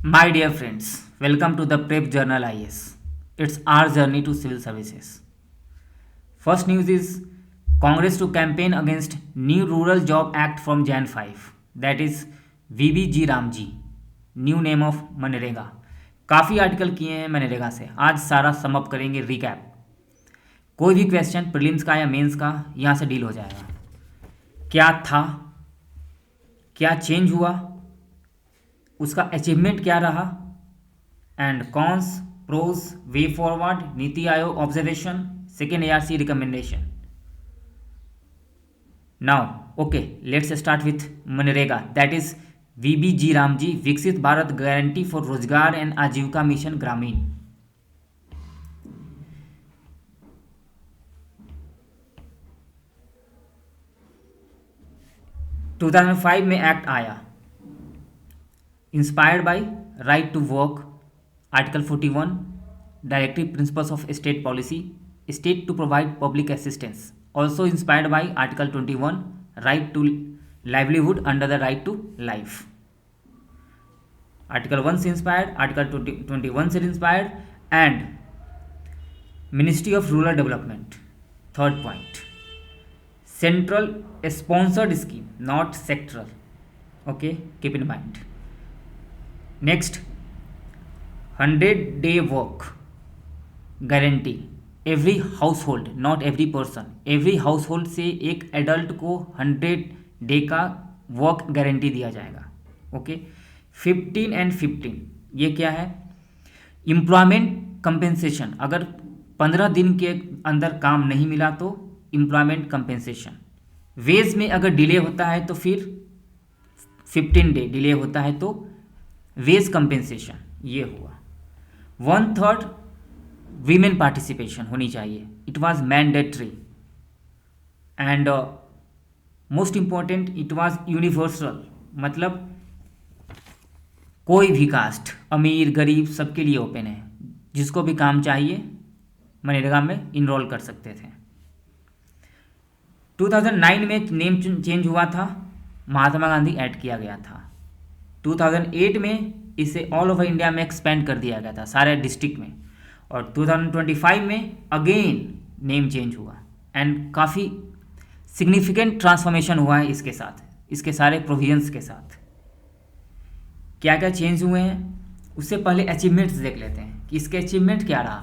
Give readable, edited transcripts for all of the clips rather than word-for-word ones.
My dear friends, welcome to the Prep Journal IS. It's our journey to civil services. First news is Congress to campaign against new Rural Job Act from Jan 5. That is VBG Ramji. New name of MNREGA. काफ़ी article किए हैं मनरेगा से. आज सारा sum up करेंगे recap. कोई भी question prelims का या मेंस का यहाँ से डील हो जाएगा. क्या था, क्या चेंज हुआ, उसका अचीवमेंट क्या रहा, and cons pros way forward, NITI Aayog observation, second ARC recommendation. Now okay, let's start with मनरेगा. That is VBG Ramji, Viksit Bharat guarantee for Rozgar and Ajeevika mission Gramin. To 2005 में एक्ट आया. Inspired by right to work, article 41, directive principles of state policy, state to provide public assistance. Also inspired by article 21, right to livelihood under the right to life. Article 1 से inspired, article 21 से inspired, and ministry of rural development. Third point, central sponsored scheme, not sectoral. Okay, keep in mind. Next, 100-day work guarantee. Every house hold, not every person, every house hold से एक adult को 100 day का work guarantee दिया जाएगा. Okay. 15 and 15 ये क्या है? Employment compensation. अगर 15 दिन के अंदर काम नहीं मिला तो एम्प्लॉयमेंट कंपेंसेशन. वेज में अगर डिले होता है तो फिर 15 डे डिले होता है तो वेज कंपेंसेशन. ये हुआ. 1/3 वीमेन पार्टिसिपेशन होनी चाहिए. It was mandatory and most important, it was universal. मतलब कोई भी कास्ट, अमीर गरीब, सबके लिए ओपन है. जिसको भी काम चाहिए मनरेगा में इनरोल कर सकते थे. 2009 में नेम चेंज हुआ था, महात्मा गांधी ऐड किया गया था. 2008 में इसे ऑल ओवर इंडिया में एक्सपेंड कर दिया गया था, सारे डिस्ट्रिक्ट में. और 2025 में अगेन नेम चेंज हुआ एंड काफ़ी सिग्निफिकेंट ट्रांसफॉर्मेशन हुआ है इसके साथ, इसके सारे प्रोविजंस के साथ. क्या क्या चेंज हुए हैं उससे पहले अचीवमेंट्स देख लेते हैं कि इसके अचीवमेंट क्या रहा.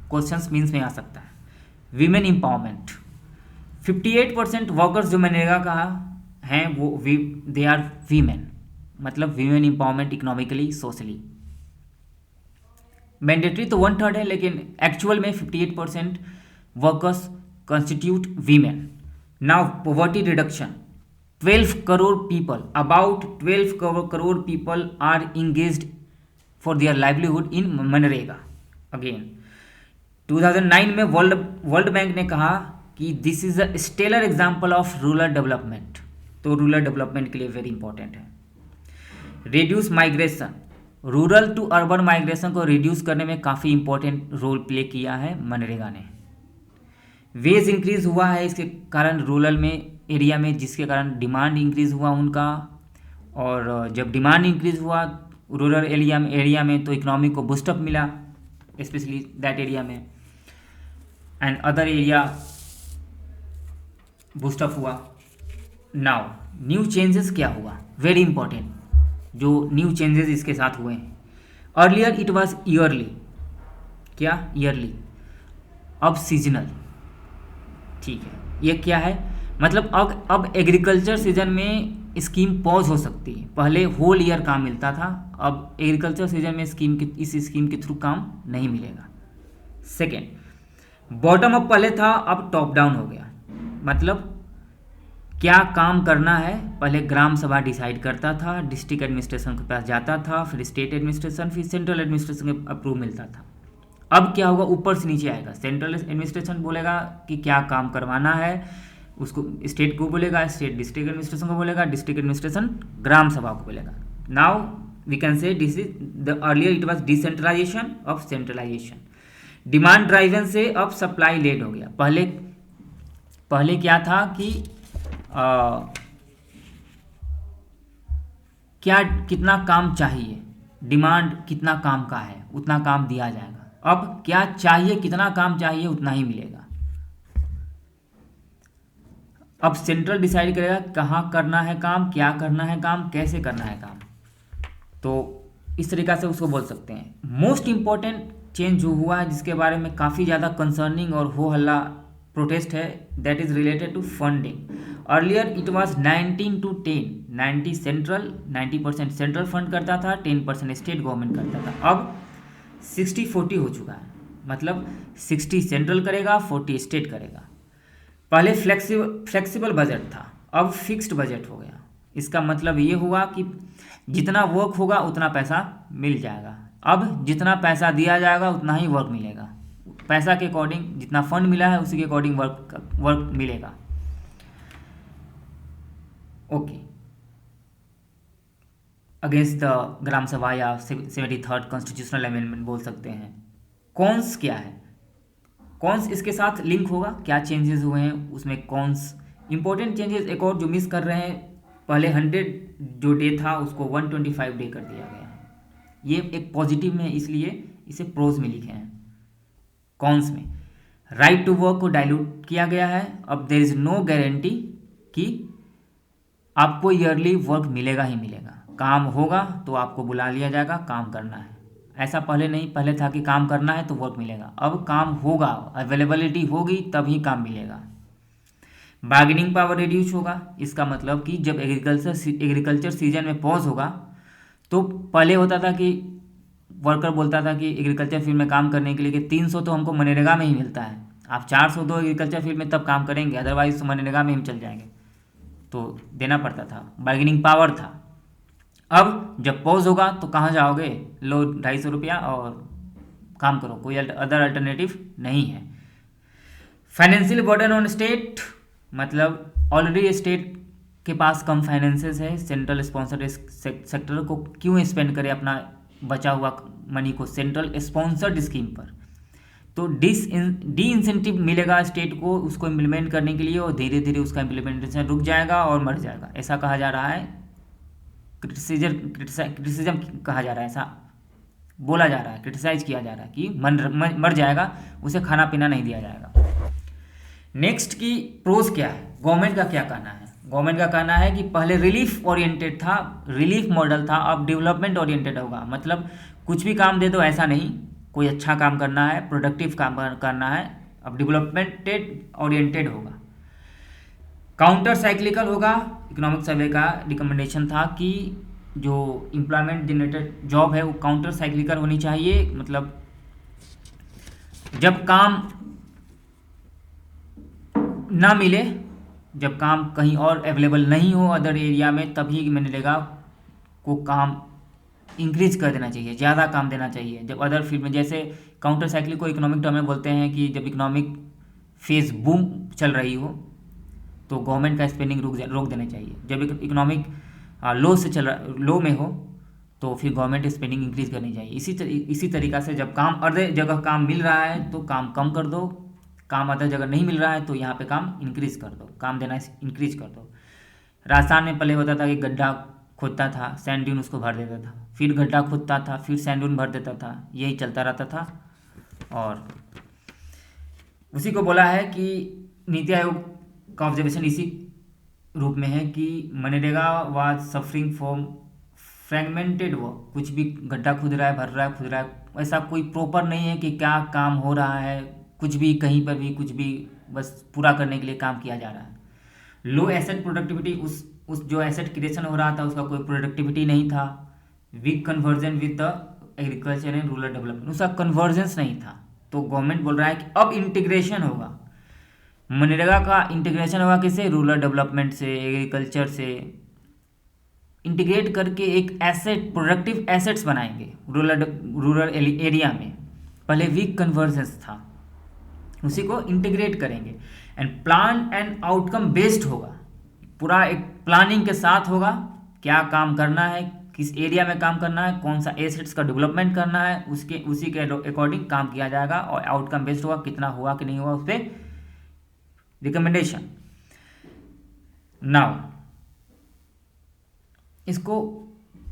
क्वेश्चंस मीन्स में आ सकता है. Women empowerment. 58% वर्कर्स जो मनरेगा का हैं वो दे आर वीमेन. मतलब women empowerment economically, socially. Mandatory तो 1/3 है, लेकिन एक्चुअल में 58% workers constitute women. Now poverty reduction. 12 crore people, about 12 crore people are engaged for their livelihood in मनरेगा. अगेन 2009 में वर्ल्ड बैंक ने कहा कि this is a stellar example of rural development. तो रूरल डेवलपमेंट के लिए वेरी इंपॉर्टेंट है. Reduce migration. Rural to urban migration को रिड्यूस करने में काफ़ी इंपॉर्टेंट रोल प्ले किया है मनरेगा ने. वेज इंक्रीज हुआ है इसके कारण रूरल में एरिया में, जिसके कारण डिमांड इंक्रीज हुआ उनका. और जब डिमांड इंक्रीज हुआ रूरल एरिया में तो इकोनॉमी को बूस्टअप मिला, स्पेशली दैट एरिया में. एंड अदर एरिया बूस्टअप हुआ. नाउ न्यू चेंजेस क्या हुआ, वेरी इंपॉर्टेंट जो न्यू चेंजेस इसके साथ हुए हैं. Earlier it was yearly. क्या? ईयरली. अब सीजनल. ठीक है, ये क्या है? मतलब अब एग्रीकल्चर सीजन में स्कीम पॉज हो सकती है. पहले होल ईयर काम मिलता था, अब एग्रीकल्चर सीजन में इस स्कीम के थ्रू काम नहीं मिलेगा. सेकेंड, बॉटम अप पहले था, अब टॉप डाउन हो गया. मतलब क्या काम करना है पहले ग्राम सभा डिसाइड करता था, डिस्ट्रिक्ट एडमिनिस्ट्रेशन के पास जाता था, फिर स्टेट एडमिनिस्ट्रेशन, फिर सेंट्रल एडमिनिस्ट्रेशन के अप्रूव मिलता था. अब क्या होगा? ऊपर से नीचे आएगा. सेंट्रल एडमिनिस्ट्रेशन बोलेगा कि क्या काम करवाना है, उसको स्टेट को बोलेगा, स्टेट डिस्ट्रिक्ट एडमिनिस्ट्रेशन को बोलेगा, डिस्ट्रिक्ट एडमिनिस्ट्रेशन ग्राम सभा को बोलेगा. Now we can say this is the earlier it was decentralization of centralization. Demand driven से अब सप्लाई लेट हो गया. पहले क्या था कि क्या कितना काम चाहिए, डिमांड कितना काम का है उतना काम दिया जाएगा। अब क्या चाहिए, कितना काम चाहिए उतना ही मिलेगा। अब सेंट्रल डिसाइड करेगा कहाँ करना है काम, क्या करना है काम, कैसे करना है काम। तो इस तरीक़ा से उसको बोल सकते हैं। मोस्ट इम्पॉर्टेंट चेंज जो हुआ है जिसके बारे में काफ़ी ज़्यादा कंसर्निंग और हो हल्ला प्रोटेस्ट है, that is related to funding. Earlier it was 19 to 10, 90 central, 90% central fund करता था, 10% स्टेट गवर्नमेंट करता था। अब 60-40 हो चुका है, मतलब 60 सेंट्रल करेगा, 40 स्टेट करेगा। पहले फ्लेक्सिबल बजट था, अब फिक्स्ड बजट हो गया। इसका मतलब ये हुआ कि जितना वर्क होगा उतना पैसा मिल जाएगा। अब जितना पैसा दिया जाएगा उतना ही वर्क मिलेगा। पैसा के अकॉर्डिंग, जितना फंड मिला है उसी के अकॉर्डिंग वर्क मिलेगा। ओके, अगेंस्ट द ग्राम सभा या 73rd कॉन्स्टिट्यूशनल अमेंडमेंट बोल सकते हैं। कॉन्स क्या है, कॉन्स इसके साथ लिंक होगा, क्या चेंजेस हुए हैं उसमें कॉन्स। इंपॉर्टेंट चेंजेस एक और जो मिस कर रहे हैं, पहले 100 जो डे था उसको 125 डे कर दिया गया है। ये एक पॉजिटिव में, इसलिए इसे प्रोज में लिखे हैं। कॉन्स में राइट टू वर्क को डाइल्यूट किया गया है। अब देयर इज नो गारंटी कि आपको ईयरली वर्क मिलेगा ही मिलेगा। काम होगा तो आपको बुला लिया जाएगा, काम करना है। ऐसा पहले नहीं, पहले था कि काम करना है तो वर्क मिलेगा। अब काम होगा, अवेलेबिलिटी होगी तभी काम मिलेगा। बार्गेनिंग पावर रिड्यूस होगा। इसका मतलब कि जब एग्रीकल्चर सीजन में पॉज होगा तो पहले होता था कि वर्कर बोलता था कि एग्रीकल्चर फील्ड में काम करने के लिए कि 300 तो हमको मनरेगा में ही मिलता है, आप 400 दो एग्रीकल्चर फील्ड में तब काम करेंगे, अदरवाइज तो मनरेगा में हम चल जाएंगे, तो देना पड़ता था। बार्गेनिंग पावर था। अब जब पॉज होगा तो कहाँ जाओगे, लो 250 रुपया और काम करो, कोई अदर अल्टरनेटिव नहीं है। फाइनेंशियल बर्डन ऑन स्टेट, मतलब ऑलरेडी स्टेट के पास कम फाइनेंसेस है, सेंट्रल स्पॉन्सर्ड सेक्टर को क्यों स्पेंड करे अपना बचा हुआ मनी को सेंट्रल स्पॉन्सर्ड स्कीम पर। तो डी इंसेंटिव मिलेगा स्टेट को उसको इम्प्लीमेंट करने के लिए, और धीरे धीरे उसका इम्प्लीमेंटेशन रुक जाएगा और मर जाएगा। ऐसा कहा जा रहा है, क्रिटिसिज्म कहा जा रहा है, ऐसा बोला जा रहा है, क्रिटिसाइज किया जा रहा है कि मर जाएगा, उसे खाना पीना नहीं दिया जाएगा। नेक्स्ट की प्रोज क्या है, गवर्नमेंट का क्या कहना है। गवर्नमेंट का कहना है कि पहले रिलीफ ओरिएंटेड था, रिलीफ मॉडल था, अब डेवलपमेंट ओरिएंटेड होगा। मतलब कुछ भी काम दे दो ऐसा नहीं, कोई अच्छा काम करना है, प्रोडक्टिव काम करना है, अब डेवलपमेंटेड ओरिएंटेड होगा। काउंटर साइक्लिकल होगा। इकोनॉमिक सर्वे का रिकमेंडेशन था कि जो एम्प्लॉयमेंट जनरेटेड जॉब है वो काउंटर साइक्लिकल होनी चाहिए। मतलब जब काम ना मिले, जब काम कहीं और अवेलेबल नहीं हो अदर एरिया में, तभी मनरेगा को काम इंक्रीज कर देना चाहिए, ज़्यादा काम देना चाहिए। जब अदर फील्ड में, जैसे काउंटर साइक्लिक को इकोनॉमिक टर्म में बोलते हैं कि जब इकोनॉमिक फेज बूम चल रही हो तो गवर्नमेंट का स्पेंडिंग रोक देना चाहिए। जब इकोनॉमिक लो में हो तो फिर गवर्नमेंट स्पेंडिंग इंक्रीज करनी चाहिए। इसी तरीक़ा से जब काम अदर जगह काम मिल रहा है तो काम कम कर दो, काम अदर जगह नहीं मिल रहा है तो यहाँ पे काम इंक्रीज कर दो, काम देना इंक्रीज कर दो। राजस्थान में पहले होता था कि गड्ढा खोदता था, सैंड ड्यून उसको भर देता था, फिर गड्ढा खोदता था, फिर सैंड ड्यून भर देता था, यही चलता रहता था। और उसी को बोला है कि नीति आयोग का ऑब्जर्वेशन इसी रूप में है कि MNREGA was suffering from fragmented work. कुछ भी गड्ढा खुद रहा है, भर रहा है, खुद रहा है, ऐसा कोई प्रॉपर नहीं है कि क्या काम हो रहा है, कुछ भी कहीं पर भी कुछ भी बस पूरा करने के लिए काम किया जा रहा है। लो एसेट प्रोडक्टिविटी, उस जो एसेट क्रिएशन हो रहा था उसका कोई प्रोडक्टिविटी नहीं था। Weak conversion with the agriculture and rural development, उसका कन्वर्जेंस नहीं था। तो गवर्नमेंट बोल रहा है कि अब इंटीग्रेशन होगा, मनरेगा का इंटीग्रेशन होगा किससे, रूरल डेवलपमेंट से, एग्रीकल्चर से इंटीग्रेट करके एक एसेट, प्रोडक्टिव एसेट्स बनाएंगे रूरल एरिया में। पहले वीक कन्वर्जेंस था, उसी को इंटीग्रेट करेंगे। And plan and outcome based होगा, पूरा एक प्लानिंग के साथ होगा, क्या काम करना है, किस एरिया में काम करना है, कौन सा एसेट्स का डेवलपमेंट करना है, उसी के अकॉर्डिंग काम किया जाएगा। और आउटकम बेस्ड होगा, कितना हुआ कि नहीं हुआ उस पर रिकमेंडेशन। नाउ इसको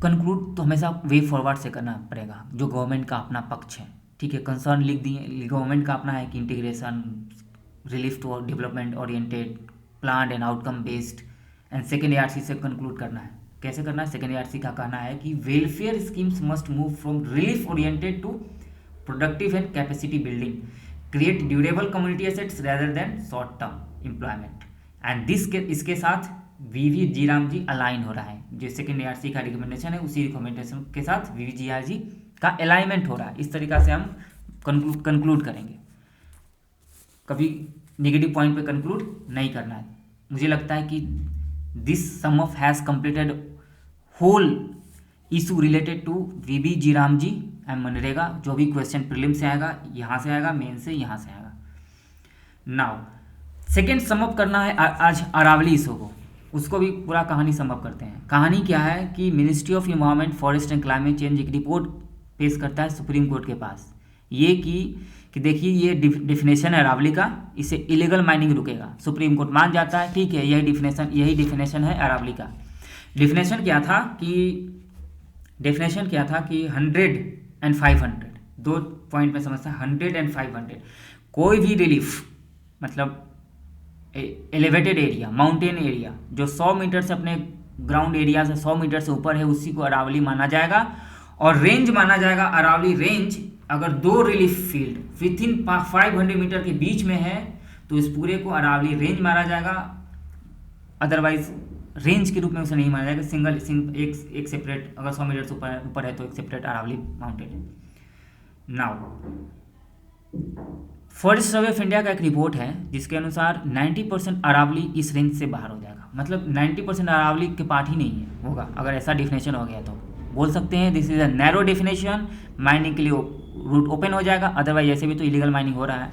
कंक्लूड तो हमेशा वे फॉरवर्ड से करना पड़ेगा, जो गवर्नमेंट का अपना पक्ष है, ठीक है। कंसर्न लिख दिए, गवर्नमेंट का अपना है कि integration, relief to development oriented, plan and outcome based, and second ARC से कंक्लूड करना है। कैसे करना है? सेकेंड ARC का कहना है कि welfare schemes must move from relief oriented to productive and capacity building, create durable community assets rather than short term employment, and this के इसके साथ वीवी जीराम जी अलाइन हो रहा है। जो सेकेंड ARC का रिकमेंडेशन है उसी रिकमेंडेशन के साथ वीवी जीआर जी का अलाइनमेंट हो रहा है। इस तरीका से हम कंक्लूड करेंगे, कभी नेगेटिव पॉइंट पे कंक्लूड नहीं करना है। मुझे लगता है कि this sum of has completed whole issue related to VB G RAM G and MNREGA. जो भी क्वेश्चन प्रीलिम से आएगा, यहाँ से आएगा, मेन से यहाँ से आएगा। नाउ सेकेंड समअप करना है आज अरावली इशू को, उसको भी पूरा कहानी समअप करते हैं। कहानी क्या है कि ministry of environment, forest and climate change एक रिपोर्ट पेश करता है सुप्रीम कोर्ट के पास, ये कि देखिए ये डिफिनेशन है अरावली का, इसे इलीगल माइनिंग रुकेगा। सुप्रीम कोर्ट मान जाता है, ठीक है, यही डिफिनेशन है अरावली का। डिफिनेशन क्या था कि 100 एंड 500, 2 पॉइंट में समझता है। 100 एंड 500 कोई भी रिलीफ, मतलब एलिवेटेड एरिया, माउंटेन एरिया जो 100 मीटर से अपने ग्राउंड एरिया से 100 मीटर से ऊपर है, उसी को अरावली माना जाएगा। और रेंज माना जाएगा अरावली रेंज, अगर 2 रिलीफ फील्ड विथिन 500 मीटर के बीच में है तो इस पूरे को अरावली रेंज माना जाएगा। अदरवाइज रेंज के रूप में उसे नहीं माना जाएगा। एक सेपरेट, अगर 100 मीटर से ऊपर है तो एक सेपरेट अरावली माउंटेन है। Now forest survey of India का एक रिपोर्ट है जिसके अनुसार 90% अरावली इस रेंज से बाहर हो जाएगा। मतलब 90% अरावली के पार्ट ही नहीं है होगा। अगर ऐसा डिफिनेशन हो गया तो बोल सकते हैं this is a narrow definition, mining के लिए रूट ओपन हो जाएगा। अदरवाइज ऐसे भी तो इलीगल माइनिंग हो रहा है।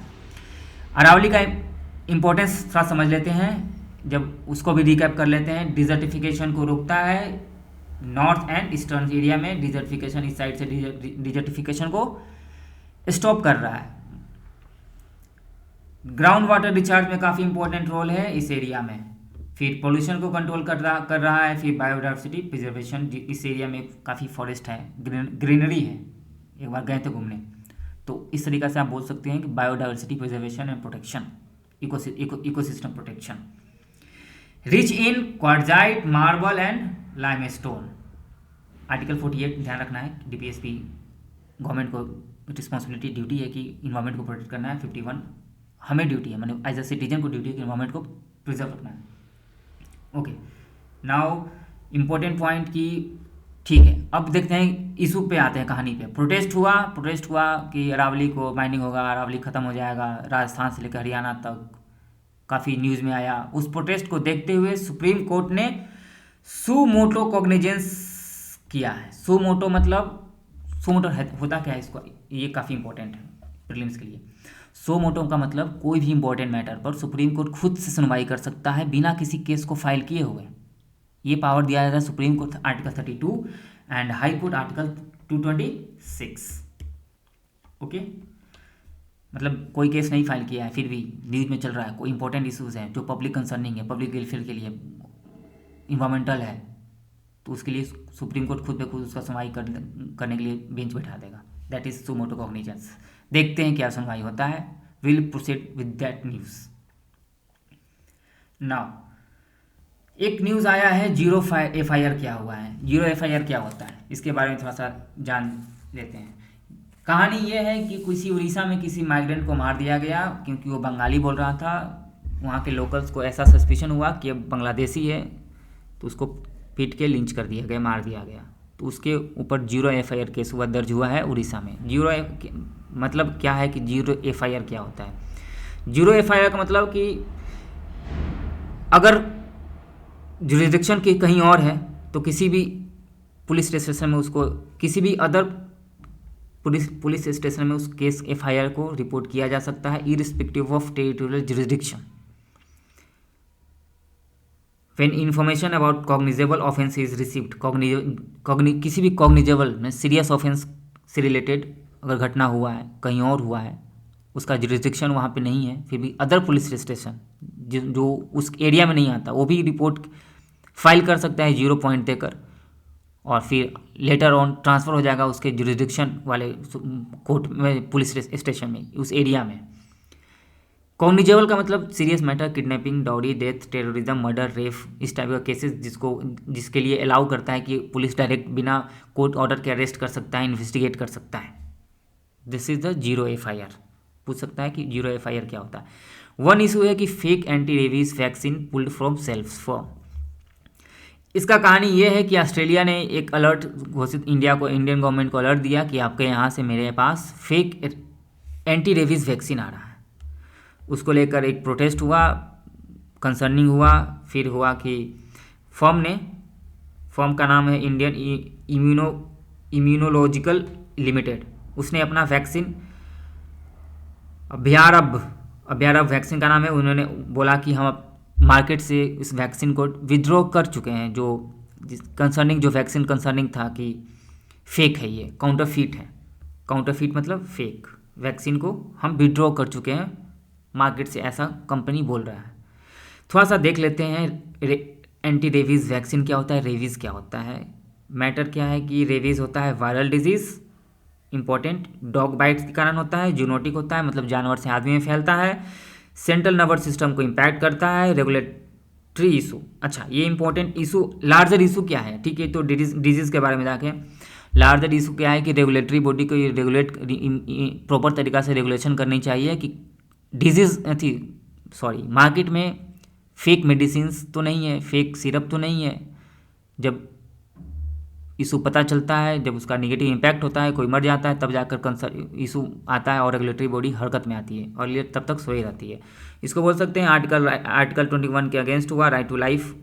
अरावली का इंपॉर्टेंस थोड़ा समझ लेते हैं, जब उसको भी रिकैप कर लेते हैं। डिजर्टिफिकेशन को रोकता है नॉर्थ एंड ईस्टर्न एरिया में, डिजर्टिफिकेशन इस साइड से डिजर्टिफिकेशन को स्टॉप कर रहा है। ग्राउंड वाटर रिचार्ज में काफ़ी इंपॉर्टेंट रोल है इस एरिया में। फिर पोल्यूशन को कंट्रोल कर रहा है। फिर बायोडाइवर्सिटी प्रिजर्वेशन, इस एरिया में काफ़ी फॉरेस्ट है, ग्रीनरी है, एक बार गए थे घूमने, तो इस तरीक़ा से आप बोल सकते हैं कि biodiversity preservation and protection, ecosystem protection. Rich in quartzite, marble and limestone. Article 48 ध्यान रखना है। DPSP गवर्नमेंट को रिस्पॉन्सिबिलिटी, ड्यूटी है कि इन्वायरमेंट को प्रोटेक्ट करना है। 51 हमें ड्यूटी है, मतलब एज अ सिटीजन को ड्यूटी है कि इन्वायरमेंट को प्रिजर्व रखना है। ओके, नाउ इम्पोर्टेंट पॉइंट की, ठीक है, अब देखते हैं इशू पे आते हैं, कहानी पे। प्रोटेस्ट हुआ कि अरावली को माइनिंग होगा, अरावली ख़त्म हो जाएगा, राजस्थान से लेकर हरियाणा तक काफ़ी न्यूज़ में आया। उस प्रोटेस्ट को देखते हुए सुप्रीम कोर्ट ने सुमोटो कॉग्निजेंस किया है। सुमोटो मतलब, सुमोटो होता क्या है, इसको ये काफ़ी इंपॉर्टेंट है प्रीलिम्स के लिए। सुमोटो का मतलब कोई भी इंपॉर्टेंट मैटर पर सुप्रीम कोर्ट खुद से सुनवाई कर सकता है बिना किसी केस को फाइल किए हुए। ये पावर दिया जाता है supreme court article 32 and high court article 226। Okay, मतलब कोई केस नहीं फाइल किया है, फिर भी न्यूज़ में चल रहा है, कोई इंपॉर्टेंट इशूज़ हैं जो पब्लिक कंसर्निंग है, पब्लिक वेलफेयर के लिए, इन्वायरमेंटल है, तो उसके लिए सुप्रीम कोर्ट खुद पे खुद उसका सुनवाई करने के लिए बेंच बैठा देगा। That is suo motu cognizance. देखते हैं क्या सुनवाई होता है। Will proceed with that news. Now एक न्यूज़ आया है, जीरो FIR क्या हुआ है। जीरो FIR क्या होता है, इसके बारे में थोड़ा सा जान लेते हैं। कहानी ये है कि किसी उड़ीसा में किसी माइग्रेंट को मार दिया गया क्योंकि वो बंगाली बोल रहा था। वहाँ के लोकल्स को ऐसा सस्पिशन हुआ कि अब बांग्लादेशी है, तो उसको पीट के लिंच कर दिया गया, मार दिया गया। तो उसके ऊपर जीरो FIR केस हुआ, दर्ज हुआ है उड़ीसा में। मतलब क्या है कि जीरो FIR क्या होता है। जीरो FIR का मतलब कि अगर जुरिडिक्शन की कहीं और है तो किसी भी पुलिस स्टेशन में उसको, किसी भी अदर पुलिस स्टेशन में उस केस FIR को रिपोर्ट किया जा सकता है, irrespective of territorial jurisdiction. When information about cognizable offense is received, किसी भी cognizable में सीरियस ऑफेंस से रिलेटेड अगर घटना हुआ है, कहीं और हुआ है, उसका जुरिडिक्शन वहाँ पे नहीं है, फिर भी अदर पुलिस स्टेशन जो उस एरिया में नहीं आता, वो भी रिपोर्ट फाइल कर सकता है 0 पॉइंट देकर, और फिर लेटर ऑन ट्रांसफ़र हो जाएगा उसके जुरिडिक्शन वाले कोर्ट में, पुलिस स्टेशन में, उस एरिया में। कॉग्निजेबल का मतलब serious matter, kidnapping, dowry, death, terrorism, murder, rape, इस टाइप का केसेस जिसके लिए अलाउ करता है कि पुलिस डायरेक्ट बिना कोर्ट ऑर्डर के अरेस्ट कर सकता है, इन्वेस्टिगेट कर सकता है। This is the zero FIR। पूछ सकता है कि जीरो FIR क्या होता है। वन इशू है कि fake anti rabies vaccine pulled from self form. इसका कहानी ये है कि ऑस्ट्रेलिया ने एक अलर्ट घोषित, इंडियन गवर्नमेंट को अलर्ट दिया कि आपके यहाँ से मेरे पास फेक एंटी रेबीज वैक्सीन आ रहा है। उसको लेकर एक प्रोटेस्ट हुआ, कंसर्निंग हुआ। फिर हुआ कि फर्म का नाम है इंडियन इम्यूनोलॉजिकल लिमिटेड, उसने अपना वैक्सीन अभ्यारभ वैक्सीन का नाम है, उन्होंने बोला कि हम मार्केट से इस वैक्सीन को विड्रॉ कर चुके हैं। जो कंसर्निंग जो वैक्सीन कंसर्निंग था कि फेक है, ये काउंटरफीट है। काउंटरफीट मतलब फेक वैक्सीन को हम विड्रॉ कर चुके हैं मार्केट से, ऐसा कंपनी बोल रहा है। थोड़ा सा देख लेते हैं एंटी रेबीज़ वैक्सीन क्या होता है, रेबीज़ क्या होता है। मैटर क्या है कि रेबीज़ होता है viral disease, important, dog bytes के कारण होता है, जूनोटिक होता है मतलब जानवर से आदमी में फैलता है, सेंट्रल नर्वस सिस्टम को इम्पैक्ट करता है, रेगुलेटरी इशू। अच्छा, ये इंपॉर्टेंट इशू, लार्जर इशू क्या है, ठीक है। तो डिजीज़ के बारे में जाके लार्जर इशू क्या है कि रेगुलेटरी बॉडी को रेगुलेट प्रॉपर तरीक़ा से रेगुलेशन करनी चाहिए कि मार्केट में फेक मेडिसिन्स तो नहीं है, फेक सिरप तो नहीं है। जब इशू पता चलता है, जब उसका नेगेटिव इम्पैक्ट होता है, कोई मर जाता है, तब जाकर इशू आता है और रेगुलेटरी बॉडी हरकत में आती है, और ये तब तक सोई रहती है। इसको बोल सकते हैं आर्टिकल 21 के अगेंस्ट हुआ, राइट टू लाइफ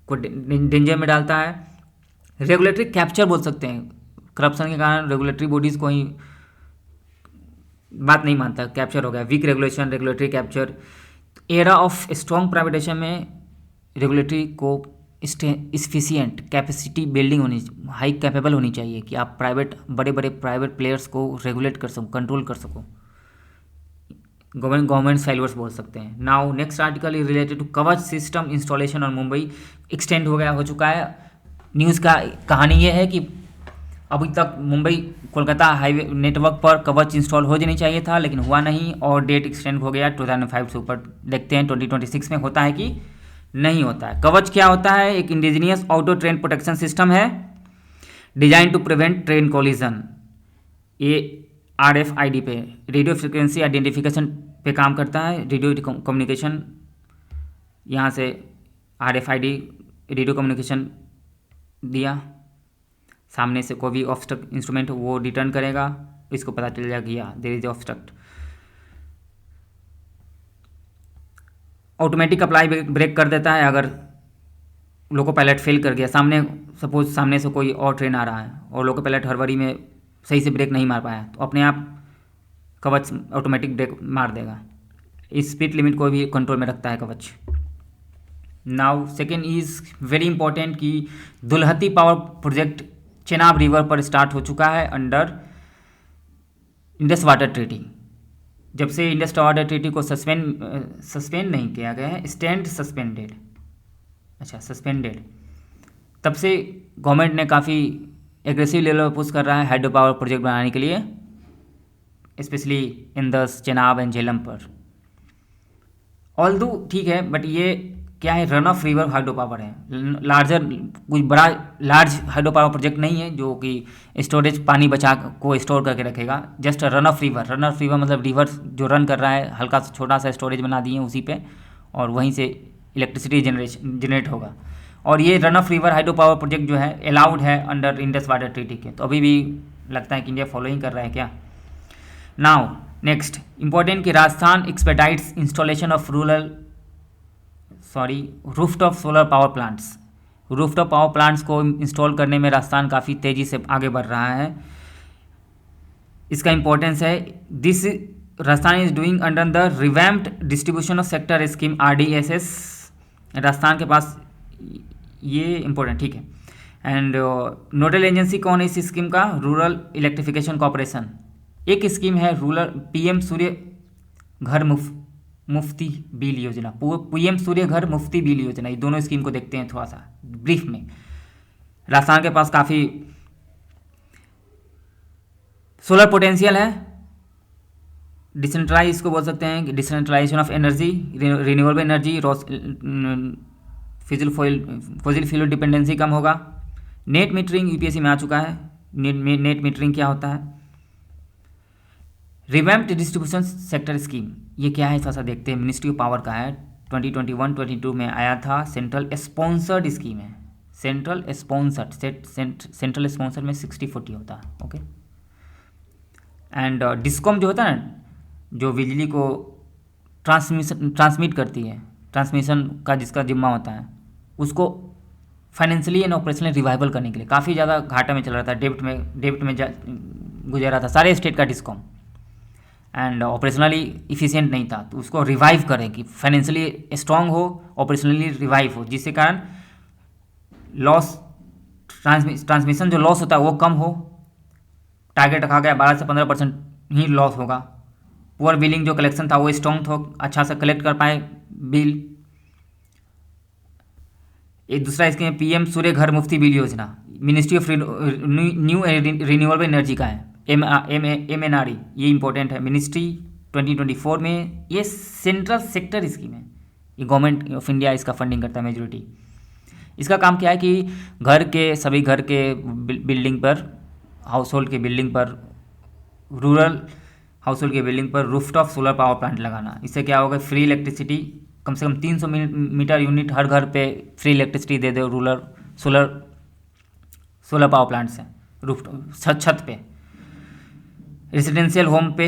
को डेंजर में डालता है। रेगुलेटरी कैप्चर बोल सकते हैं, करप्शन के कारण रेगुलेटरी बॉडीज़ को ही बात नहीं मानता, कैप्चर हो गया। Weak regulation, regulatory capture. Era of strong privatization में रेगुलेटरी को इफिशिएंट कैपेसिटी बिल्डिंग होनी, हाई कैपेबल होनी चाहिए कि आप बड़े बड़े प्राइवेट प्लेयर्स को रेगुलेट कर सको, कंट्रोल कर सको। गवर्नमेंट फेलियर्स बोल सकते हैं। Now next article is related to Kavach system installation on Mumbai, extend हो चुका है। न्यूज़ का कहानी ये है कि अभी तक मुंबई कोलकाता हाईवे नेटवर्क पर कवच इंस्टॉल हो जानी चाहिए था, लेकिन हुआ नहीं और डेट एक्सटेंड हो गया 2005 से ऊपर। देखते हैं 2026 में होता है कि नहीं होता है। कवच क्या होता है? एक indigenous auto train protection system है design to prevent train collision. ये RFID पे, रेडियो फ्रिक्वेंसी आइडेंटिफिकेशन पे काम करता है। रेडियो कम्युनिकेशन, यहाँ से RFID रेडियो कम्युनिकेशन दिया, सामने से कोई भी ऑब्स्ट्रक्ट इंस्ट्रूमेंट वो रिटर्न करेगा, इसको पता चल जाएगा कि या there is obstruct. Automatic apply brake कर देता है अगर लोको पायलट फेल कर गया। सपोज सामने से कोई और ट्रेन आ रहा है और लोको पायलट हड़बड़ी में सही से ब्रेक नहीं मार पाया, तो अपने आप कवच ऑटोमेटिक ब्रेक मार देगा। इस स्पीड लिमिट को भी कंट्रोल में रखता है कवच। Now second is very important कि दुलहती पावर प्रोजेक्ट चेनाब रिवर पर स्टार्ट हो चुका है अंडर इंडस वाटर ट्रीटी। जब से इंडस वाटर ट्रीटी को सस्पेंड नहीं किया गया है, सस्पेंडेड, तब से गवर्नमेंट ने काफ़ी एग्रेसिव लेवल पर पुश कर रहा है हाइड्रो पावर प्रोजेक्ट बनाने के लिए, specially Indus, Chenab and Jhelum पर। ऑल्दो ठीक है, बट ये क्या है, run of river hydro power है, लार्ज हाइड्रो पावर प्रोजेक्ट नहीं है जो कि स्टोरेज पानी बचा को स्टोर करके रखेगा। जस्ट रन ऑफ रिवर मतलब रिवर जो रन कर रहा है, हल्का सा छोटा सा स्टोरेज बना दिए उसी पे, और वहीं से इलेक्ट्रिसिटी जनरेट होगा। और ये run of river hydro power project जो है अलाउड है अंडर इंडस वाटर ट्रीटी के। तो अभी भी लगता है कि इंडिया फॉलोइंग कर रहा है क्या। नाउ नेक्स्ट इंपॉर्टेंट कि Rajasthan expedites installation of rooftop solar power plants. Rooftop power plants को इंस्टॉल करने में राजस्थान काफ़ी तेज़ी से आगे बढ़ रहा है। इसका इंपॉर्टेंस है, this Rajasthan is doing under the revamped distribution of sector scheme RDSS। Rajasthan के पास ये इंपॉर्टेंट, ठीक है। एंड नोडल एजेंसी कौन है इस स्कीम का? Rural electrification corporation. एक स्कीम है रूरल PM सूर्य घर मुफ्ती बिल योजना, PM सूर्य घर मुफ्ती बिल योजना। ये दोनों स्कीम को देखते हैं थोड़ा सा ब्रीफ में। राजस्थान के पास काफ़ी सोलर पोटेंशियल है। डिसेंट्रलाइज इसको बोल सकते हैं, decentralisation of energy, renewable energy, fossil fuel dependency कम होगा। नेट मीटरिंग यूपीएससी में आ चुका है। नेट मीटरिंग क्या होता है? रिवैम्प्ड डिस्ट्रीब्यूशन सेक्टर स्कीम, ये क्या है थोड़ा सा देखते हैं। मिनिस्ट्री ऑफ पावर का है, 2021-22 में आया था। सेंट्रल स्पॉन्सर्ड स्कीम है, सेंट्रल स्पॉन्सर्ड में 60-40 होता है। ओके। एंड डिस्कॉम जो होता है ना, जो बिजली को ट्रांसमिट करती है, ट्रांसमिशन का जिसका जिम्मा होता है, उसको फाइनेंशियली एंड ऑपरेशनली रिवाइवल करने के लिए काफ़ी ज़्यादा घाटा में चल रहा था, डेब्ट में गुजर रहा था सारे स्टेट का डिस्कॉम, एंड ऑपरेशनली इफिशिएंट नहीं था। तो उसको रिवाइव करें कि फाइनेंशियली स्ट्रांग हो, ऑपरेशनली रिवाइव हो, जिससे कारण लॉस ट्रांसमिशन जो लॉस होता है वो कम हो। टारगेट रखा गया 12 से 15% ही लॉस होगा। पुअर बिलिंग जो कलेक्शन था वो स्ट्रॉन्ग हो, अच्छा से कलेक्ट कर पाए बिल। एक दूसरा स्कीम है पीएम सूर्य घर मुफ्ती बिल योजना, ministry of new renewable energy का है, MNRE, ये इंपॉर्टेंट है। मिनिस्ट्री 2024 में, ये सेंट्रल सेक्टर स्कीम है, ये गवर्नमेंट ऑफ इंडिया इसका फंडिंग करता है मेजोरिटी। इसका काम क्या है कि सभी घर के बिल्डिंग पर, हाउस होल्ड के बिल्डिंग पर, रूरल हाउस होल्ड के बिल्डिंग पर रूफटॉप सोलर पावर प्लांट लगाना। इससे क्या होगा? फ्री इलेक्ट्रिसिटी, कम से कम 300 मीटर यूनिट हर घर पे फ्री इलेक्ट्रिसिटी दे दो रूरल सोलर पावर प्लांट से, रूफ छत पे। रेजिडेंशियल होम पे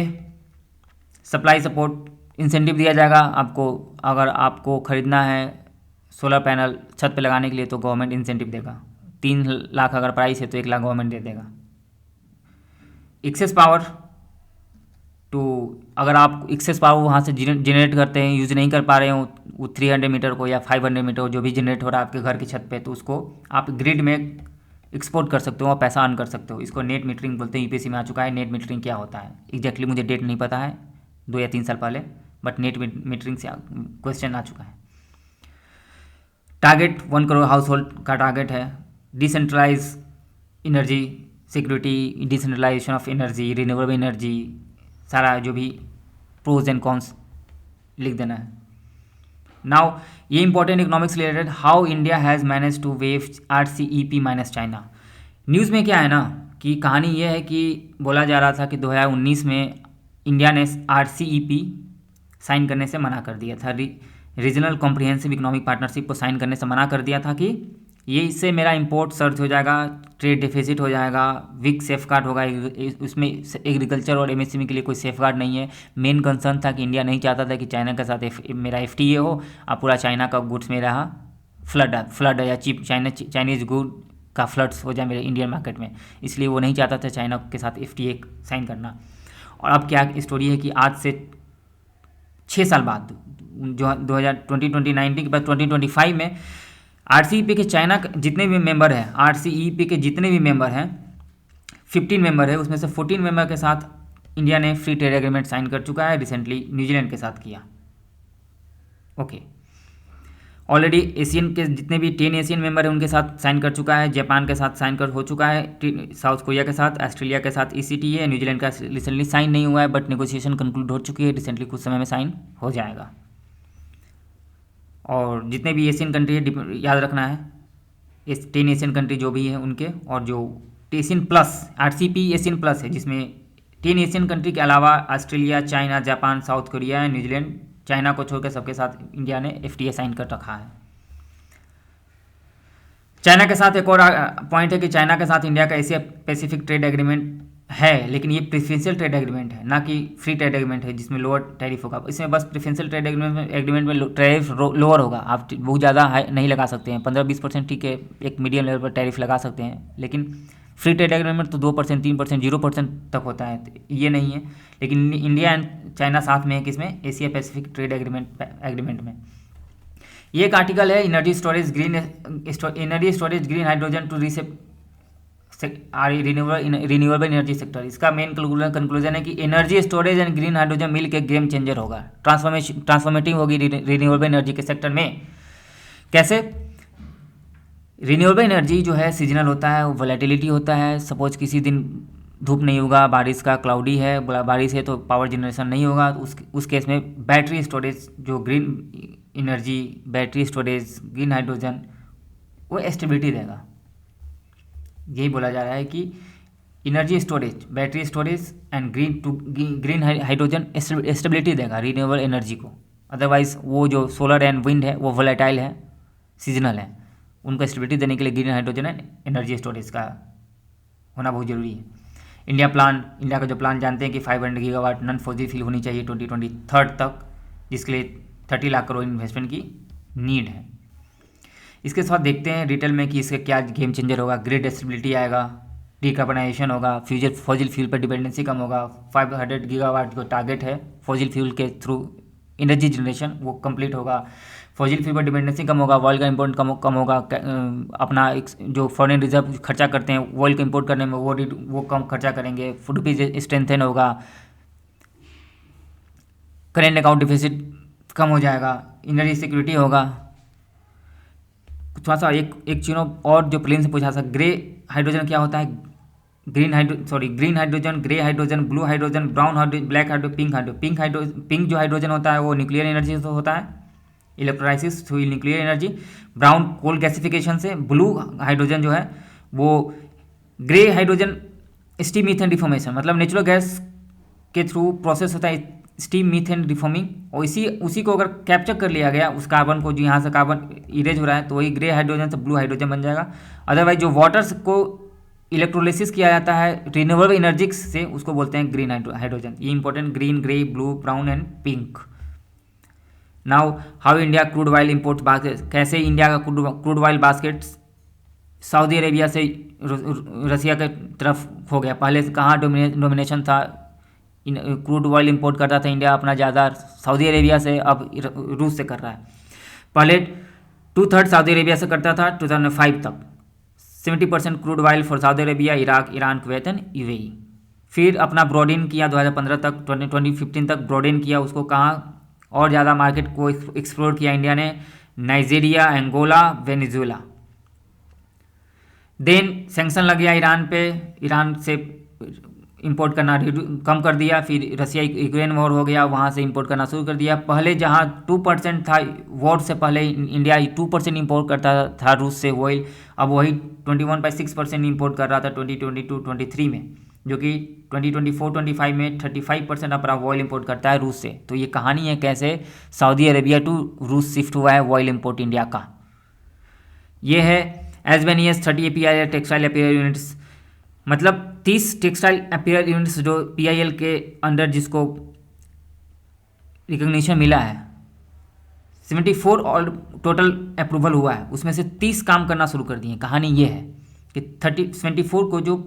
सप्लाई सपोर्ट इंसेंटिव दिया जाएगा आपको। अगर आपको ख़रीदना है सोलर पैनल छत पे लगाने के लिए तो गवर्नमेंट इंसेंटिव देगा। 3 लाख अगर प्राइस है तो 1 लाख गवर्नमेंट दे देगा। एक्सेस पावर टू, अगर आप एक्सेस पावर वहाँ से जनरेट करते हैं, यूज़ नहीं कर पा रहे हो वो 300 मीटर को या 500 मीटर जो भी जनरेट हो रहा है आपके घर की छत पे, तो उसको आप ग्रिड में एक्सपोर्ट कर सकते हो और पैसा अर्न कर सकते हो। इसको नेट मीटरिंग बोलते हैं। यूपीएससी में आ चुका है। नेट मीटरिंग क्या होता है एग्जैक्टली मुझे डेट नहीं पता है, 2 या 3 साल पहले, बट नेट मीटरिंग से क्वेश्चन आ चुका है। टारगेट 1 करोड़ हाउस होल्ड का टारगेट है। Decentralize energy security, decentralization of energy, renewable energy, सारा जो भी प्रोज एंड कॉन्स लिख देना है। नाउ ये important economics related, how India has manage to waive RCEP minus China. News में क्या है ना कि कहानी ये है कि बोला जा रहा था कि 2019 में इंडिया ने RCEP साइन करने से मना कर दिया था। रीजनल कॉम्प्रिहेंसिव इकोनॉमिक पार्टनरशिप को साइन करने से मना कर दिया था कि ये इससे मेरा इंपोर्ट सर्च हो जाएगा, ट्रेड डेफिसिट हो जाएगा, वीक सेफ गार्ड होगा। उसमें एग्रीकल्चर और MSME के लिए कोई सेफ गार्ड नहीं है। मेन कंसर्न था कि इंडिया नहीं चाहता था कि चाइना के साथ मेरा FTA हो और पूरा चाइना का गुड्स मेरा फ्लड या चीप चाइनीज गुड का फ्लड्स हो जाए मेरे इंडियन मार्केट में, इसलिए वो नहीं चाहता था चाइना के साथ FTA साइन करना। और अब क्या स्टोरी है कि आज से 6 साल बाद, जो 2019 के बाद 2025 में RCEP के चाइना जितने भी मेंबर हैं, RCEP के जितने भी मेंबर हैं, 15 मेंबर है, उसमें से 14 मेंबर के साथ इंडिया ने फ्री ट्रेड एग्रीमेंट साइन कर चुका है। रिसेंटली न्यूजीलैंड के साथ किया। ओके, ऑलरेडी एशियन के जितने भी 10 एशियन मेंबर हैं उनके साथ साइन कर चुका है। जापान के साथ साइन कर हो चुका है, साउथ कोरिया के साथ, ऑस्ट्रेलिया के साथ ECTA है। न्यूजीलैंड का रिसेंटली साइन नहीं हुआ है, बट नेगोशिएशन कंक्लूड हो चुकी है। रिसेंटली कुछ समय में साइन हो जाएगा। और जितने भी एशियन कंट्री है, याद रखना है, 10 एशियन कंट्री जो भी है उनके, और जो Asian plus RCEP Asian plus है, जिसमें 10 एशियन कंट्री के अलावा Australia, China, Japan, south Korea, New Zealand, China को छोड़कर सबके साथ इंडिया ने FTA साइन कर रखा है। चाइना के साथ एक और पॉइंट है कि चाइना के साथ इंडिया का एशिया पैसिफिक ट्रेड एग्रीमेंट है, लेकिन ये प्रेफरेंशियल ट्रेड एग्रीमेंट है, ना कि फ्री ट्रेड एग्रीमेंट है जिसमें लोअर टैरिफ होगा। इसमें बस प्रेफरेंशियल ट्रेड एग्रीमेंट में टैरिफ लोअर होगा। आप बहुत ज़्यादा हाई नहीं लगा सकते हैं, 15-20% ठीक है, एक मीडियम लेवल पर टैरिफ लगा सकते हैं। लेकिन फ्री ट्रेड एग्रीमेंट तो 2%, 3%, 0% तक होता है, ये नहीं है। लेकिन इंडिया एंड चाइना साथ में है किसमें? एशिया पैसिफिक ट्रेड एग्रीमेंट में। ये एक आर्टिकल है, energy storage green hydrogen to renewable energy sector. इसका मेन कंक्लूजन है कि energy storage and green hydrogen मिल के गेम चेंजर होगा, ट्रांसफॉर्मेटिव होगी रिन्यूएबल एनर्जी के सेक्टर में। कैसे? रिन्यूएबल एनर्जी जो है सीजनल होता है, वोलेटिलिटी होता है। सपोज किसी दिन धूप नहीं होगा, बारिश का क्लाउडी है, बारिश है तो पावर जनरेशन नहीं होगा, तो उस केस में बैटरी स्टोरेज जो green energy, battery storage, green hydrogen, वो स्टेबिलिटी देगा। यही बोला जा रहा है कि energy storage, battery storage and green hydrogen stability देगा रिन्यूएबल एनर्जी को। अदरवाइज वो जो सोलर एंड विंड है वो वोलेटाइल है, सीजनल है, उनको स्टेबिलिटी देने के लिए green hydrogen and energy storage का होना बहुत ज़रूरी है। इंडिया का जो प्लान जानते हैं कि 500 गीगावाट नॉन फॉसिल फ्यूल होनी चाहिए 2023 तक, जिसके लिए 30 लाख करोड़ इन्वेस्टमेंट की नीड है। इसके साथ देखते हैं डिटेल में कि इसका क्या गेम चेंजर होगा। ग्रिड स्टेबिलिटी आएगा, डिकार्बनाइजेशन होगा, फ्यूचर फॉसिल फ्यूल पर डिपेंडेंसी कम होगा, 500 गीगावाट जो टारगेट है फॉसिल फ्यूल के थ्रू एनर्जी जनरेशन वो कंप्लीट होगा, फॉसिल फ्यूल पर डिपेंडेंसी कम होगा, ऑयल का इंपोर्ट कम होगा, अपना जो फॉरेन रिजर्व खर्चा करते हैं ऑयल को इंपोर्ट करने में वो कम खर्चा करेंगे, रुपीज स्ट्रेंथन होगा, करेंट अकाउंट डिफिसिट कम हो जाएगा, एनर्जी सिक्योरिटी होगा। थोड़ा सा एक चीज़ों और जो प्लेन से पूछा था, ग्रे हाइड्रोजन क्या होता है? Green hydrogen, grey hydrogen, blue hydrogen, brown hydrogen, black hydrogen, pink जो हाइड्रोजन होता है वो न्यूक्लियर एनर्जी से होता है, electrolysis through nuclear energy. Brown coal gasification से। ब्लू हाइड्रोजन जो है वो, grey hydrogen steam methane deformation, मतलब नेचुरल गैस के थ्रू प्रोसेस होता है स्टीम मीथेन डिफॉर्मिंग, और उसी को अगर कैप्चर कर लिया गया उस कार्बन को, जो यहाँ से कार्बन इरेज हो रहा है, तो वही ग्रे हाइड्रोजन से ब्लू हाइड्रोजन बन जाएगा। अदरवाइज जो वाटर्स को इलेक्ट्रोलिसिस किया जाता है रिन्यूएबल एनर्जी से, उसको बोलते हैं ग्रीन हाइड्रोजन। ये important, green, grey, blue, brown and pink. Now how India crude oil import basket, कैसे इंडिया का crude oil basket Saudi Arabia से रसिया की तरफ हो गया। पहले से कहाँ डोमिनेशन था, क्रूड ऑयल इंपोर्ट करता था इंडिया अपना ज़्यादा सऊदी अरेबिया से, अब रूस से कर रहा है। पहले 2/3 सऊदी अरेबिया से करता था 2005 तक, 70% crude oil for Saudi Arabia, Iraq, Iran, Kuwait and UAE. फिर अपना ब्रॉडेन किया 2015 तक, 2015 तक ब्रॉडेन किया उसको, कहाँ और ज़्यादा मार्केट को एक्सप्लोर किया इंडिया ने, Nigeria, Angola, Venezuela. Then sanction लग गया ईरान पे, ईरान से इंपोर्ट करना कम कर दिया। फिर रसिया यूक्रेन वॉर हो गया, वहाँ से इंपोर्ट करना शुरू कर दिया। पहले जहाँ 2% था, वॉर से पहले इंडिया 2% इंपोर्ट करता था रूस से ऑयल, अब वही 21.6% इंपोर्ट कर रहा था 2022-23 में, जो कि 2024-25 में 35% अपना ऑयल इंपोर्ट करता है रूस से। तो ये कहानी है कैसे सऊदी अरेबिया टू रूस शिफ्ट हुआ है ऑयल इंपोर्ट इंडिया का। ये है as many as 30 PIL textile apparel units, मतलब 30 टेक्सटाइल अपीयर यूनिट्स जो PIL के अंडर जिसको रिकग्निशन मिला है। 74 और टोटल अप्रूवल हुआ है, उसमें से 30 काम करना शुरू कर दिए। कहानी ये है कि 74 को जो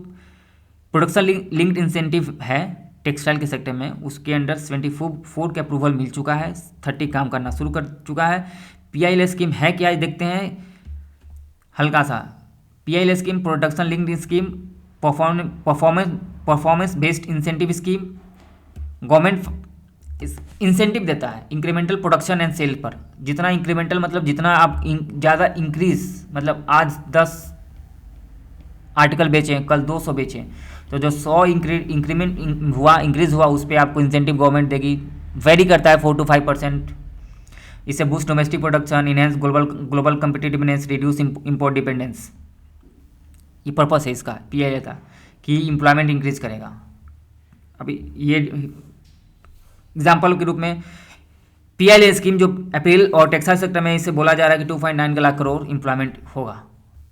प्रोडक्शन लिंक्ड इंसेंटिव है टेक्सटाइल के सेक्टर में, उसके अंडर 74 के अप्रूवल मिल चुका है, 30 काम करना शुरू कर चुका है। PIL स्कीम है क्या, देखते हैं हल्का सा। PIL scheme production linked scheme, performance based incentive scheme, government incentive देता है इंक्रीमेंटल प्रोडक्शन एंड सेल पर। जितना इंक्रीमेंटल मतलब जितना आप ज़्यादा इंक्रीज, मतलब आज 10 आर्टिकल बेचें कल 200 बेचें, तो जो 100 इंक्रीमेंट हुआ, इंक्रीज हुआ, उस पर आपको इंसेंटिव गवर्नमेंट देगी। वेरी करता है 4 to 5%। इससे boost domestic production, enhance global competitiveness, reduce import dependence. ये पर्पस है इसका PIL का कि एम्प्लॉयमेंट इंक्रीज करेगा। अभी ये एग्जाम्पल के रूप में PIL स्कीम जो अप्रैल और टेक्सटाइल सेक्टर में इसे बोला जा रहा है कि 2.9 लाख करोड़ एम्प्लॉयमेंट होगा,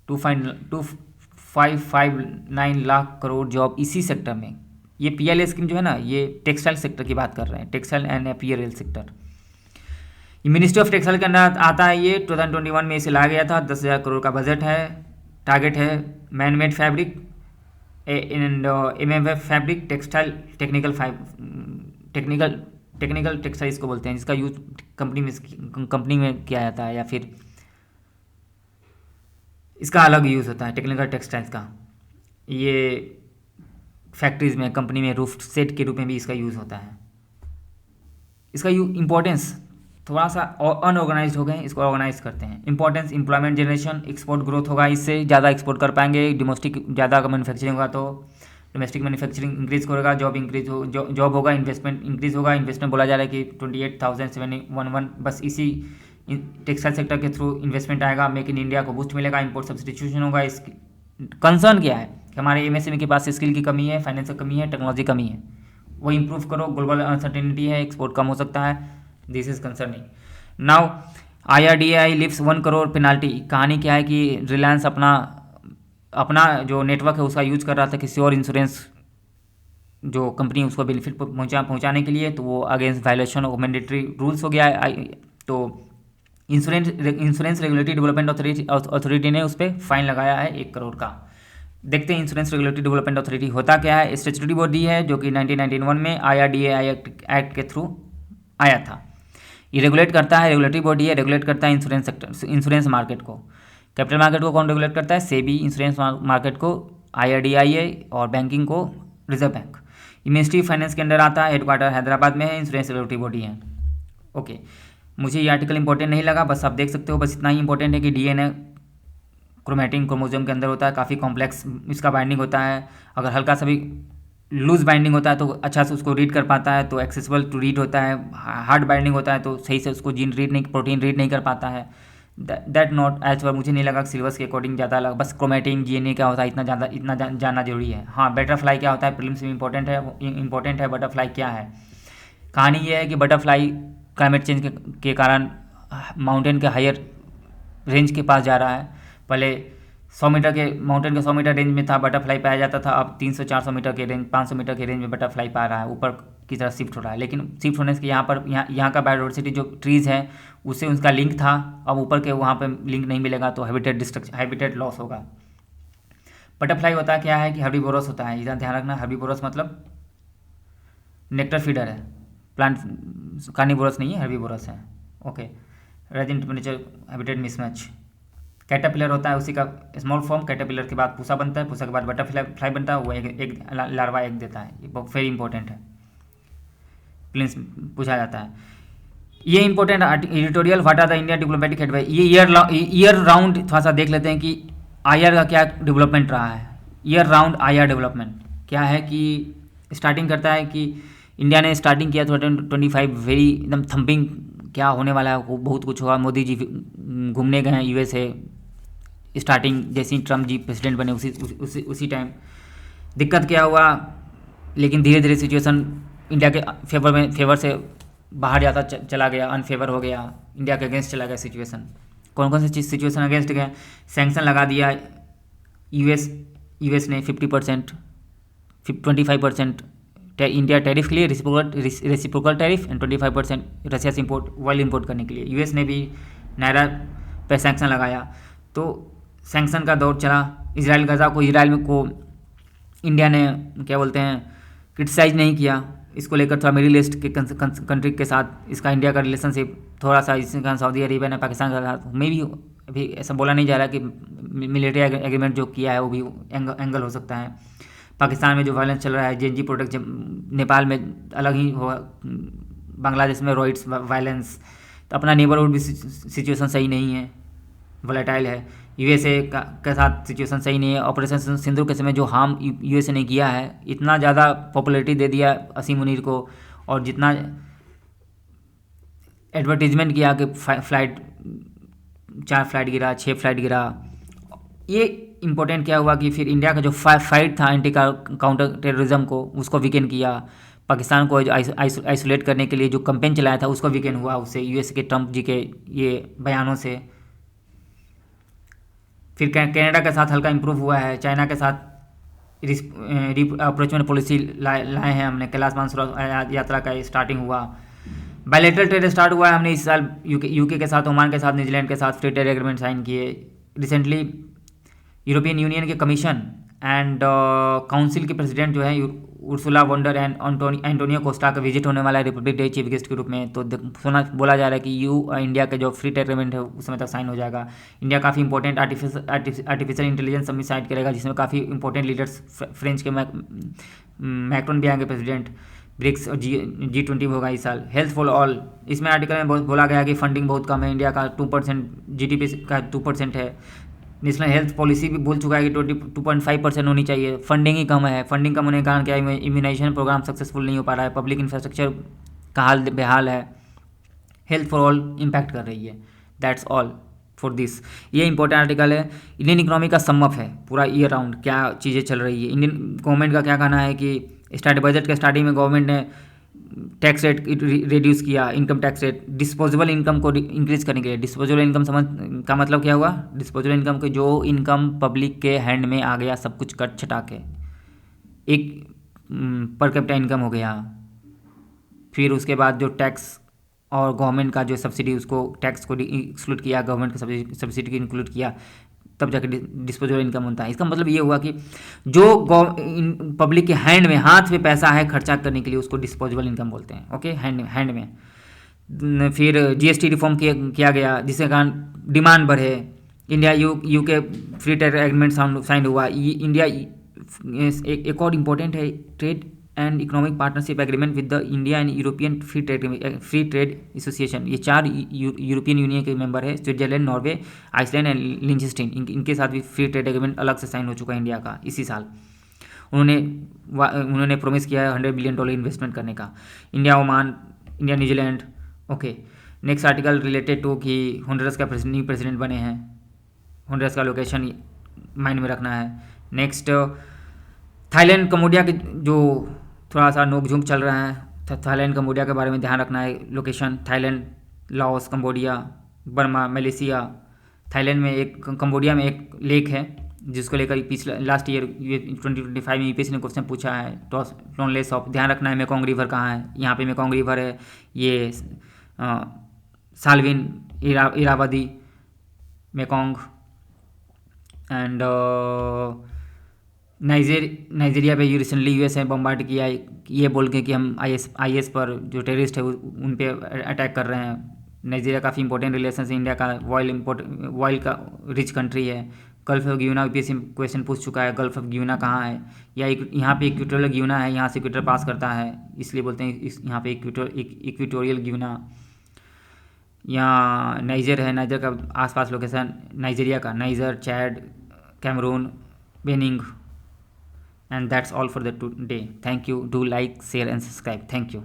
2.559 लाख करोड़ जॉब इसी सेक्टर में। ये PIL स्कीम जो है ना, ये टेक्सटाइल सेक्टर की बात कर रहे हैं, textile and apparel sector. Ministry of textile के अंदर आता है ये, 2021 में इसे लाया गया था। 10,000 करोड़ का बजट है। टारगेट है manmade fabric and MFF fabric, textile technical textile इसको बोलते हैं, जिसका यूज कंपनी में किया जाता है, या फिर इसका अलग यूज़ होता है टेक्निकल टेक्सटाइल्स का। ये फैक्ट्रीज में, कंपनी में रूफ सेट के रूप में भी इसका यूज़ होता है। इसका इम्पोर्टेंस थोड़ा सा अनऑर्गेनाइज हो गए, इसको ऑर्गेनाइज करते हैं। Importance employment generation, export growth होगा, इससे ज़्यादा एक्सपोर्ट कर पाएंगे। डोमेस्टिक ज़्यादा मैन्युफैक्चरिंग होगा तो डोमेस्टिक मैन्युफैक्चरिंग इंक्रीज करेगा, जॉब इंक्रीज हो, जॉब होगा, इन्वेस्टमेंट इंक्रीज होगा। इन्वेस्टमेंट बोला जा रहा है कि 28,711, बस इसी टेक्सटाइल सेक्टर के थ्रू इन्वेस्टमेंट आएगा। मेक इन इंडिया को बूस्ट मिलेगा, इंपोर्ट सब्सटीट्यूशन होगा। इस कंसर्न क्या है कि हमारे एमएसएमई के पास स्किल की कमी है, फाइनेंस की कमी है, टेक्नोलॉजी कमी है, वो इंप्रूव करो। ग्लोबल अनसर्टेनिटी है, एक्सपोर्ट कम हो सकता है, this is concerning. Now IRDAI lifts 1 crore penalty. कहानी क्या है कि रिलायंस अपना जो नेटवर्क है उसका यूज कर रहा था किसी और इंश्योरेंस जो कंपनी उसको बेनिफिट पहुंचाने के लिए, तो वो against violation of mandatory rules हो गया है। तो इंश्योरेंस रेगुलेटरी डेवलपमेंट अथॉरिटी ने उस पर फाइन लगाया है 1 करोड़ का। देखते हैं इंश्योरेंस रेगुलेटरी डेवलपमेंट अथॉरिटी होता क्या है। स्टैट्यूटरी बॉडी है जो कि 1991 में IRDAI एक्ट के थ्रू आया था। ये रेगुलेट करता है, रेगुलेटरी बॉडी है, रेगुलेट करता है इंश्योरेंस सेक्टर, इंश्योरेंस मार्केट को। कैपिटल मार्केट को कौन रेगुलेट करता है? सेबी। इंश्योरेंस मार्केट को IRDAI और बैंकिंग को reserve bank. Ministry of finance के अंडर आता है, हेडक्वार्टर हैदराबाद में है, इंश्योरेंस रेगुलेटरी बॉडी है। ओके, मुझे ये आर्टिकल इंपॉर्टेंट नहीं लगा, बस आप देख सकते हो, बस इतना ही इंपॉर्टेंट है कि DNA क्रोमैटिन क्रोमोसोम के अंदर होता है, काफ़ी कॉम्प्लेक्स इसका बाइंडिंग होता है। अगर हल्का सा भी लूज बाइंडिंग होता है तो अच्छा से उसको रीड कर पाता है, तो एक्सेसिबल टू रीड होता है। हार्ड बाइंडिंग होता है तो सही से उसको प्रोटीन रीड नहीं कर पाता है। दैट नॉट एज पर मुझे नहीं लगा सिलेबस के अकॉर्डिंग ज़्यादा लगा। बस क्रोमैटिन DNA क्या होता है इतना जानना जरूरी है। हाँ, बटरफ्लाई क्या होता है प्रीलिम्स में इंपॉर्टेंट है। बटरफ्लाई क्या है? कहानी ये है कि बटरफ्लाई क्लाइमेट चेंज के कारण माउंटेन के हायर रेंज के पास जा रहा है। पहले 100 मीटर के माउंटेन के 100 मीटर रेंज में था, बटरफ्लाई पाया जाता था। अब 300-400 मीटर के रेंज, 500 मीटर के रेंज में बटरफ्लाई पा रहा है, ऊपर की तरफ शिफ्ट हो रहा है। लेकिन शिफ्ट होने से यहाँ का बायोडाइवर्सिटी जो ट्रीज़ है उससे उसका लिंक था, अब ऊपर के वहाँ पे लिंक नहीं मिलेगा तो हैबिटेट लॉस होगा। बटरफ्लाई होता क्या है कि हर्बीवोरस होता है, इधर ध्यान रखना। हर्बीवोरस मतलब नेक्टर फीडर है, प्लांट कार्निवोरस नहीं है, हर्बीवोरस है। Okay, rise in temperature habitat mismatch. Caterpillar होता है, उसी का स्मॉल फॉर्म। कैटरपिलर के बाद पूसा बनता है, पूसा के बाद बटरफ्लाई बनता है, वो एक लार्वा एग देता है। ये बहुत वेरी इंपॉर्टेंट है, प्लीज पूछा जाता है। ये important editorial, what are the India diplomatic advice. ये ईयर राउंड थोड़ा सा देख लेते हैं कि IR का क्या डेवलपमेंट रहा है। ईयर राउंड IR डेवलपमेंट क्या है कि स्टार्टिंग करता है कि इंडिया ने स्टार्टिंग किया 2025 वेरी एकदम थम्पिंग, क्या होने वाला है, वो बहुत कुछ होगा। मोदी जी घूमने गए हैं USA, स्टार्टिंग जैसे ही ट्रम्प जी प्रेसिडेंट बने उसी टाइम दिक्कत क्या हुआ, लेकिन धीरे धीरे सिचुएशन इंडिया के फेवर से बाहर जाता चला गया, अनफेवर हो गया, इंडिया के अगेंस्ट चला गया सिचुएशन। कौन कौन सी चीज़ सिचुएशन अगेंस्ट गए? सैंक्शन लगा दिया यूएस ने 50%, 25% इंडिया टैरिफ के लिए, रेसिप्रोकल टैरिफ, एंड 25% रशिया से ऑयल इम्पोर्ट करने के लिए। यूएस ने भी नायरा पे सैंक्शन लगाया, तो सैंक्शन का दौर चला। इसराइल गजा को इंडिया ने क्या बोलते हैं क्रिटिसाइज नहीं किया। इसको लेकर थोड़ा मिडिल ईस्ट के कंट्री के साथ इसका इंडिया का रिलेशनशिप थोड़ा सा, इसका सऊदी अरेबिया ने पाकिस्तान के साथ में भी अभी ऐसा बोला नहीं जा रहा कि मिलिट्री एग्रीमेंट जो किया है वो भी एंगल हो सकता है। पाकिस्तान में जो वायलेंस चल रहा है, JNG प्रोटेक्ट, नेपाल में अलग ही होगा, बांग्लादेश में रॉइट्स वायलेंस, तो अपना नेबरहुड भी सिचुएशन सही नहीं है, वोलेटाइल है। USA के साथ सिचुएशन सही नहीं है। ऑपरेशन सिंदूर के समय जो हार्म USA ने किया है, इतना ज़्यादा पॉपुलैरिटी दे दिया असीम मुनीर को, और जितना एडवर्टीजमेंट किया कि 4 फ्लाइट गिरा, 6 फ्लाइट गिरा। ये इम्पोर्टेंट क्या हुआ कि फिर इंडिया का जो फाइट था एंटी काउंटर टेररिज्म को, उसको वीकेंड किया। पाकिस्तान को आइसोलेट करने के लिए जो कैंपेन चलाया था उसको वीकेंड हुआ उससे, US के ट्रम्प जी के ये बयानों से। फिर कनाडा के साथ हल्का इंप्रूव हुआ है, चाइना के साथ अप्रोचमेंट पॉलिसी लाए हैं हमने। कैलाश मानसरोवर यात्रा का स्टार्टिंग हुआ। बायलैटरल ट्रेड स्टार्ट हुआ है हमने इस साल यूके के साथ, ओमान के साथ, न्यूजीलैंड के साथ फ्री ट्रेड एग्रीमेंट साइन किए। रिसेंटली यूरोपियन यूनियन के कमीशन एंड काउंसिल के प्रेसिडेंट जो है Ursula von der and Antonio Costa का विजिट होने वाला है रिपब्लिक डे चीफ गेस्ट के रूप में। तो बोला जा रहा है कि इंडिया के जो फ्री ट्रेड एग्रीमेंट है उस समय तक साइन हो जाएगा। इंडिया काफ़ी important artificial intelligence summit side करेगा, जिसमें काफ़ी इंपॉर्टेंट लीडर्स फ्रेंच के मैक्रोन भी आएंगे प्रेसिडेंट। ब्रिक्स और G20 होगा इस साल। हेल्थ फॉर ऑल, इसमें आर्टिकल में बोला गया कि फंडिंग बहुत कम है, इंडिया का 2% GDP का 2% है। नेशनल हेल्थ पॉलिसी भी बोल चुका है कि 2.5% होनी चाहिए, फंडिंग ही कम है। फंडिंग कम होने के कारण क्या है, इम्यूनाइजेशन प्रोग्राम सक्सेसफुल नहीं हो पा रहा है, पब्लिक इंफ्रास्ट्रक्चर का हाल बेहाल है, हेल्थ फॉर ऑल इम्पैक्ट कर रही है। That's all for this. ये इंपॉर्टेंट आर्टिकल है। इंडियन इकोनॉमी का समअप है पूरा ईयर राउंड, क्या चीज़ें चल रही है। इंडियन गवर्नमेंट का क्या कहना है कि बजट के स्टार्टिंग में गवर्नमेंट ने टैक्स रेट रिड्यूस किया, income tax rate, disposable income को इंक्रीज करने के लिए। डिस्पोजेबल इनकम समझ का मतलब क्या हुआ, डिस्पोजेबल इनकम के जो इनकम पब्लिक के हैंड में आ गया सब कुछ कट छटा के, एक पर कैपिटा इनकम हो गया। फिर उसके बाद जो टैक्स और गवर्नमेंट का जो सब्सिडी, उसको टैक्स को एक्सक्लूड किया, गवर्नमेंट का सब्सिडी को इंक्लूड किया, तब जाके डिस्पोजेबल इनकम होता है। इसका मतलब ये हुआ कि जो पब्लिक के हैंड में, हाथ में पैसा है खर्चा करने के लिए, उसको डिस्पोजेबल इनकम बोलते हैं। ओके, हैंड में। फिर GST रिफॉर्म किया गया, जिसके कारण डिमांड बढ़े। India UK free trade agreement sign हुआ। इंडिया एक और इम्पोर्टेंट है, trade and economic partnership agreement with the India and European free trade association. ये 4 यूरोपियन यूनियन के मेंबर है, Switzerland, Norway, Iceland and Liechtenstein. इनके साथ भी फ्री ट्रेड एग्रीमेंट अलग से साइन हो चुका है इंडिया का इसी साल। उन्होंने प्रोमिस किया है $100 बिलियन इन्वेस्टमेंट करने का। India, Oman, India, New Zealand. Okay, next article related to कि होंडुरस का न्यू प्रेसिडेंट बने हैं, होंडुरस का लोकेशन माइंड में रखना है। नेक्स्ट, थाईलैंड कम्बोडिया के जो थोड़ा सा नोक झोंक चल रहा है, थाईलैंड कम्बोडिया के बारे में ध्यान रखना है। Location Thailand, Laos, Cambodia, Burma, Malaysia. Thailand में कम्बोडिया में एक लेक है जिसको लेकर पिछले लास्ट ईयर 2025 में यूपीएससी ने क्वेश्चन पूछा है, टोनलेस ऑफ। ध्यान रखना है मेकोंग रिवर कहाँ है, यहाँ पे मेकोंग रिवर है, ये Salvin, Irrawaddy, Mekong. And Nigeria पे रिसेंटली यूएस ने बम्बार्ड किया, ये बोल के कि हम आईएस पर जो टेररिस्ट है उन पे अटैक कर रहे हैं। नाइजीरिया काफ़ी इंपॉर्टेंट रिलेशन है इंडिया का, ऑयल का रिच कंट्री है। गल्फ ऑफ गियूना यूपीएससी क्वेश्चन पूछ चुका है, गल्फ ऑफ गियूना कहाँ है, या यहाँ पे इक्वेटोरियल गियूना है, यहाँ से इक्वेटर पास करता है, इसलिए बोलते हैं यहाँ पे इक्वेटोरियल गियूना। यहाँ नाइजर है, नाइजर का आसपास लोकेशन नाइजीरिया का, Niger, Chad, Cameroon, Benin. And that's all for the today. Thank you. Do like, share and subscribe. Thank you.